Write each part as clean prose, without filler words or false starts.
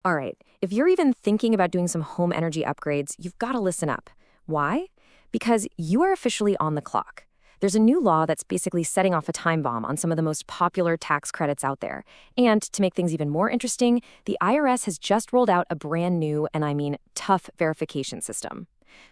All right, if you're even thinking about doing some home energy upgrades, you've got to listen up. Why? Because you are officially on the clock. There's a new law that's basically setting off a time bomb on some of the most popular tax credits out there. And to make things even more interesting, the IRS has just rolled out a brand new, and I mean tough, verification system.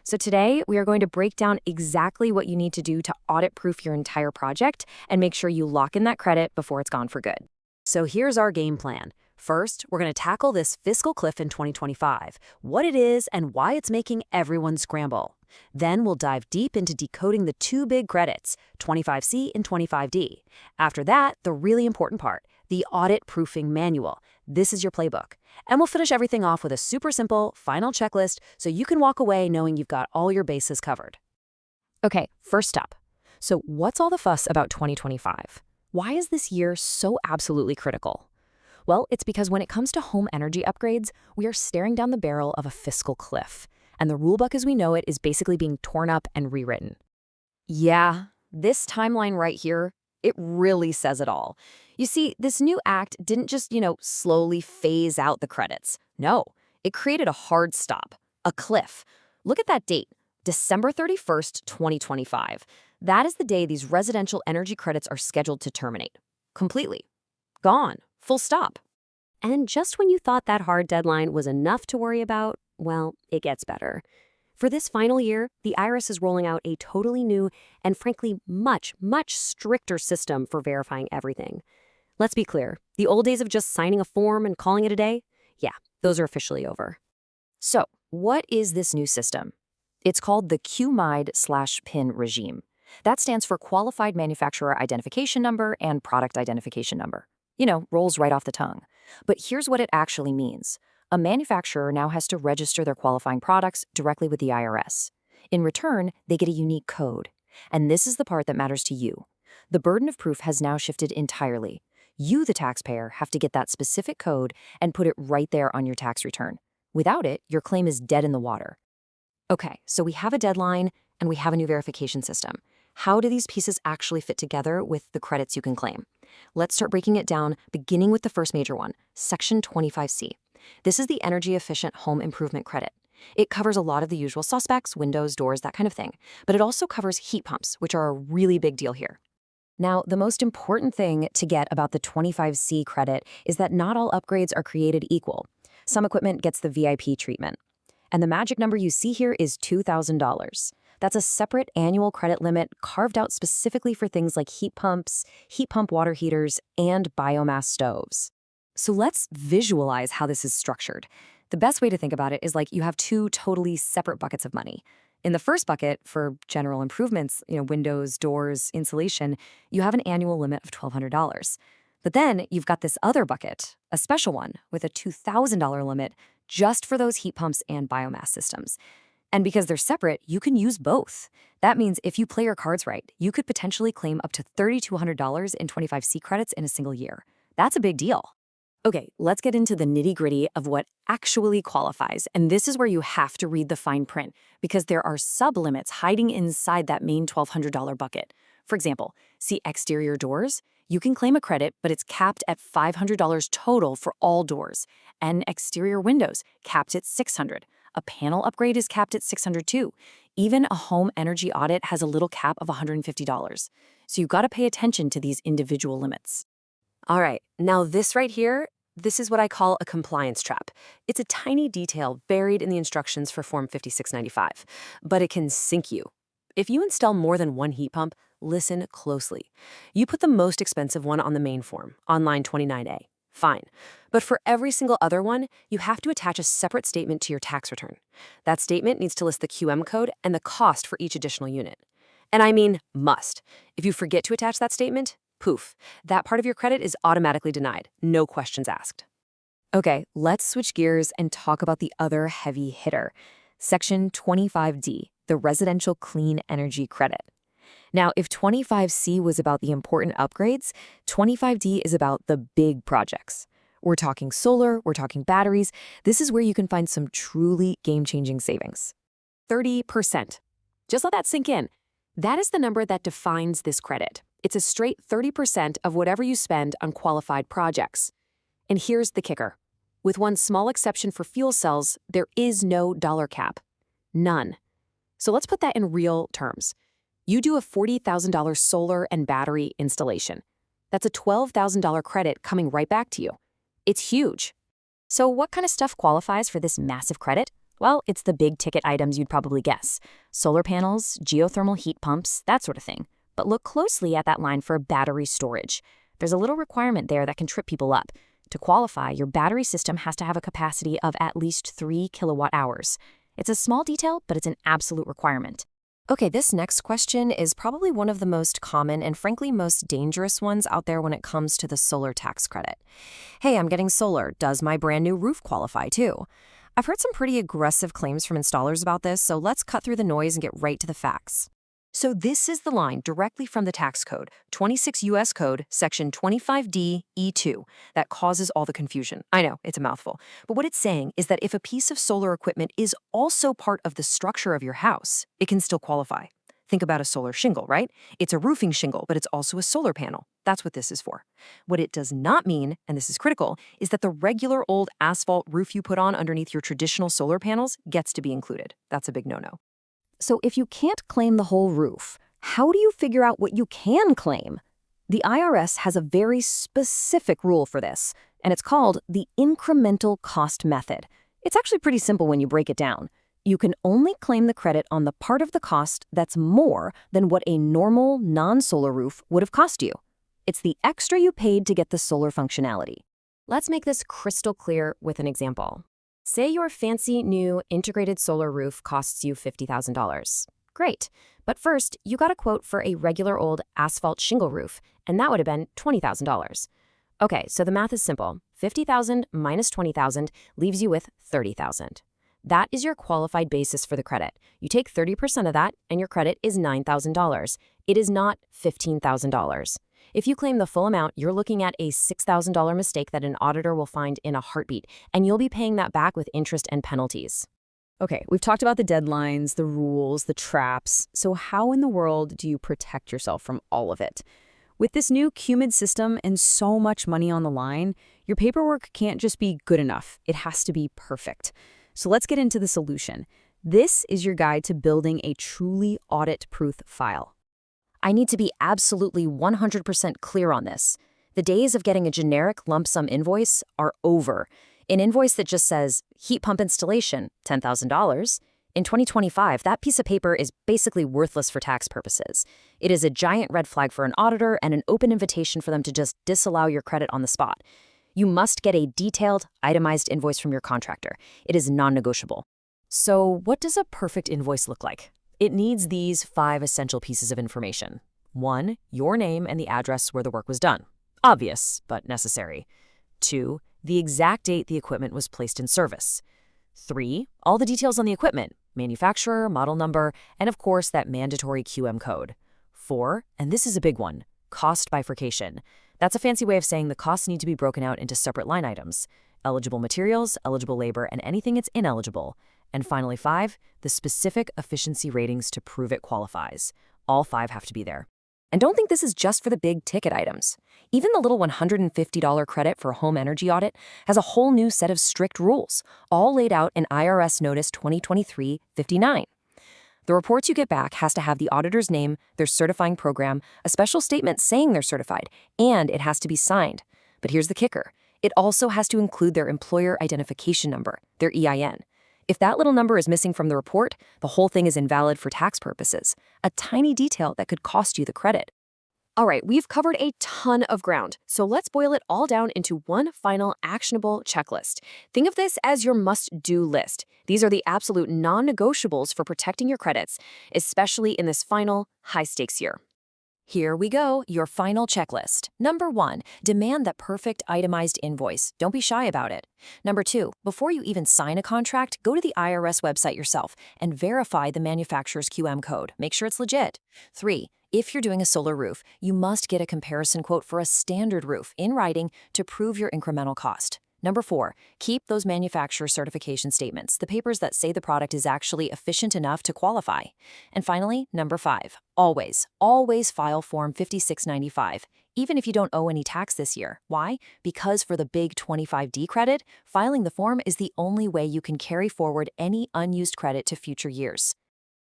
So today, we are going to break down exactly what you need to do to audit-proof your entire project and make sure you lock in that credit before it's gone for good. So here's our game plan. First, we're going to tackle this fiscal cliff in 2025, what it is and why it's making everyone scramble. Then we'll dive deep into decoding the two big credits, 25C and 25D. After that, the really important part, the audit-proofing manual. This is your playbook. And we'll finish everything off with a super simple final checklist so you can walk away knowing you've got all your bases covered. Okay, first up. So what's all the fuss about 2025? Why is this year so absolutely critical? Well, it's because when it comes to home energy upgrades, we are staring down the barrel of a fiscal cliff, and the rulebook as we know it is basically being torn up and rewritten. Yeah, this timeline right here, it really says it all. You see, this new act didn't just, slowly phase out the credits. No, it created a hard stop, a cliff. Look at that date, December 31st, 2025. That is the day these residential energy credits are scheduled to terminate. Completely. Gone. Full stop. And just when you thought that hard deadline was enough to worry about, well, it gets better. For this final year, the IRS is rolling out a totally new and frankly much, much stricter system for verifying everything. Let's be clear, the old days of just signing a form and calling it a day, yeah, those are officially over. So, what is this new system? It's called the QMID/PIN regime. That stands for Qualified Manufacturer Identification Number and Product Identification Number. Rolls right off the tongue. But here's what it actually means. A manufacturer now has to register their qualifying products directly with the IRS. In return, they get a unique code. And this is the part that matters to you. The burden of proof has now shifted entirely. You, the taxpayer, have to get that specific code and put it right there on your tax return. Without it, your claim is dead in the water. Okay, so we have a deadline and we have a new verification system. How do these pieces actually fit together with the credits you can claim? Let's start breaking it down, beginning with the first major one, Section 25C. This is the Energy Efficient Home Improvement Credit. It covers a lot of the usual suspects, windows, doors, that kind of thing. But it also covers heat pumps, which are a really big deal here. Now, the most important thing to get about the 25C credit is that not all upgrades are created equal. Some equipment gets the VIP treatment. And the magic number you see here is $2,000. That's a separate annual credit limit carved out specifically for things like heat pumps, heat pump water heaters, and biomass stoves. So let's visualize how this is structured. The best way to think about it is like you have two totally separate buckets of money. In the first bucket, for general improvements, windows, doors, insulation, you have an annual limit of $1,200. But then you've got this other bucket, a special one, with a $2,000 limit just for those heat pumps and biomass systems. And because they're separate, you can use both. That means if you play your cards right, you could potentially claim up to $3,200 in 25C credits in a single year. That's a big deal. Okay, let's get into the nitty-gritty of what actually qualifies. And this is where you have to read the fine print, because there are sub-limits hiding inside that main $1,200 bucket. For example, see exterior doors? You can claim a credit, but it's capped at $500 total for all doors. And exterior windows, capped at $600. A panel upgrade is capped at $600 too. Even a home energy audit has a little cap of $150. So you've got to pay attention to these individual limits. All right, now this right here, this is what I call a compliance trap. It's a tiny detail buried in the instructions for Form 5695, but it can sink you. If you install more than one heat pump, listen closely. You put the most expensive one on the main form, on line 29A. Fine. But for every single other one, you have to attach a separate statement to your tax return. That statement needs to list the QM code and the cost for each additional unit. And I mean must. If you forget to attach that statement, poof, that part of your credit is automatically denied, no questions asked. Okay, let's switch gears and talk about the other heavy hitter, Section 25D, the Residential Clean Energy Credit. Now, if 25C was about the important upgrades, 25D is about the big projects. We're talking solar, we're talking batteries. This is where you can find some truly game-changing savings. 30%. Just let that sink in. That is the number that defines this credit. It's a straight 30% of whatever you spend on qualified projects. And here's the kicker. With one small exception for fuel cells, there is no dollar cap. None. So let's put that in real terms. You do a $40,000 solar and battery installation. That's a $12,000 credit coming right back to you. It's huge. So what kind of stuff qualifies for this massive credit? Well, it's the big ticket items you'd probably guess. Solar panels, geothermal heat pumps, that sort of thing. But look closely at that line for battery storage. There's a little requirement there that can trip people up. To qualify, your battery system has to have a capacity of at least 3 kilowatt hours. It's a small detail, but it's an absolute requirement. Okay, this next question is probably one of the most common and frankly most dangerous ones out there when it comes to the solar tax credit. Hey, I'm getting solar. Does my brand new roof qualify too? I've heard some pretty aggressive claims from installers about this, so let's cut through the noise and get right to the facts. So this is the line directly from the tax code, 26 U.S. Code, Section 25D E2, that causes all the confusion. I know, it's a mouthful. But what it's saying is that if a piece of solar equipment is also part of the structure of your house, it can still qualify. Think about a solar shingle, right? It's a roofing shingle, but it's also a solar panel. That's what this is for. What it does not mean, and this is critical, is that the regular old asphalt roof you put on underneath your traditional solar panels gets to be included. That's a big no-no. So if you can't claim the whole roof, how do you figure out what you can claim? The IRS has a very specific rule for this, and it's called the Incremental Cost Method. It's actually pretty simple when you break it down. You can only claim the credit on the part of the cost that's more than what a normal non-solar roof would have cost you. It's the extra you paid to get the solar functionality. Let's make this crystal clear with an example. Say your fancy new integrated solar roof costs you $50,000. Great, but first you got a quote for a regular old asphalt shingle roof, and that would have been $20,000. Okay, so the math is simple. $50,000 minus $20,000 leaves you with $30,000. That is your qualified basis for the credit. You take 30% of that, and your credit is $9,000. It is not $15,000. If you claim the full amount, you're looking at a $6,000 mistake that an auditor will find in a heartbeat, and you'll be paying that back with interest and penalties. Okay, we've talked about the deadlines, the rules, the traps. So how in the world do you protect yourself from all of it? With this new QMID system and so much money on the line, your paperwork can't just be good enough. It has to be perfect. So let's get into the solution. This is your guide to building a truly audit-proof file. I need to be absolutely 100% clear on this. The days of getting a generic lump sum invoice are over. An invoice that just says, heat pump installation, $10,000. In 2025, that piece of paper is basically worthless for tax purposes. It is a giant red flag for an auditor and an open invitation for them to just disallow your credit on the spot. You must get a detailed, itemized invoice from your contractor. It is non-negotiable. So what does a perfect invoice look like? It needs these 5 essential pieces of information. 1, your name and the address where the work was done. Obvious, but necessary. 2, the exact date the equipment was placed in service. 3, all the details on the equipment, manufacturer, model number, and of course that mandatory QM code. 4, and this is a big one, cost bifurcation. That's a fancy way of saying the costs need to be broken out into separate line items. Eligible materials, eligible labor, and anything that's ineligible. And finally 5, the specific efficiency ratings to prove it qualifies. All 5 have to be there. And don't think this is just for the big ticket items. Even the little $150 credit for a home energy audit has a whole new set of strict rules, all laid out in IRS Notice 2023-59. The reports you get back has to have the auditor's name, their certifying program, a special statement saying they're certified, and it has to be signed. But here's the kicker. It also has to include their employer identification number, their EIN. If that little number is missing from the report, the whole thing is invalid for tax purposes, a tiny detail that could cost you the credit. All right, we've covered a ton of ground, so let's boil it all down into one final actionable checklist. Think of this as your must-do list. These are the absolute non-negotiables for protecting your credits, especially in this final high-stakes year. Here we go, your final checklist. Number 1, demand that perfect itemized invoice. Don't be shy about it. Number 2, before you even sign a contract, go to the IRS website yourself and verify the manufacturer's QM code. Make sure it's legit. 3, if you're doing a solar roof, you must get a comparison quote for a standard roof in writing to prove your incremental cost. Number 4, keep those manufacturer certification statements, the papers that say the product is actually efficient enough to qualify. And finally, number 5, always file Form 5695. even if you don't owe any tax this year. Why? Because for the big 25D credit, filing the form is the only way you can carry forward any unused credit to future years.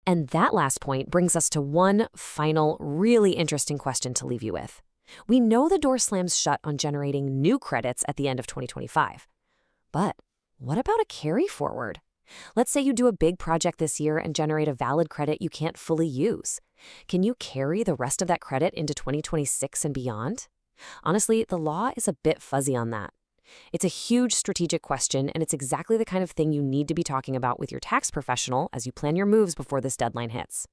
And that last point brings us to one final, really interesting question to leave you with. We know the door slams shut on generating new credits at the end of 2025. But what about a carry forward? Let's say you do a big project this year and generate a valid credit you can't fully use. Can you carry the rest of that credit into 2026 and beyond? Honestly, the law is a bit fuzzy on that. It's a huge strategic question, and it's exactly the kind of thing you need to be talking about with your tax professional as you plan your moves before this deadline hits.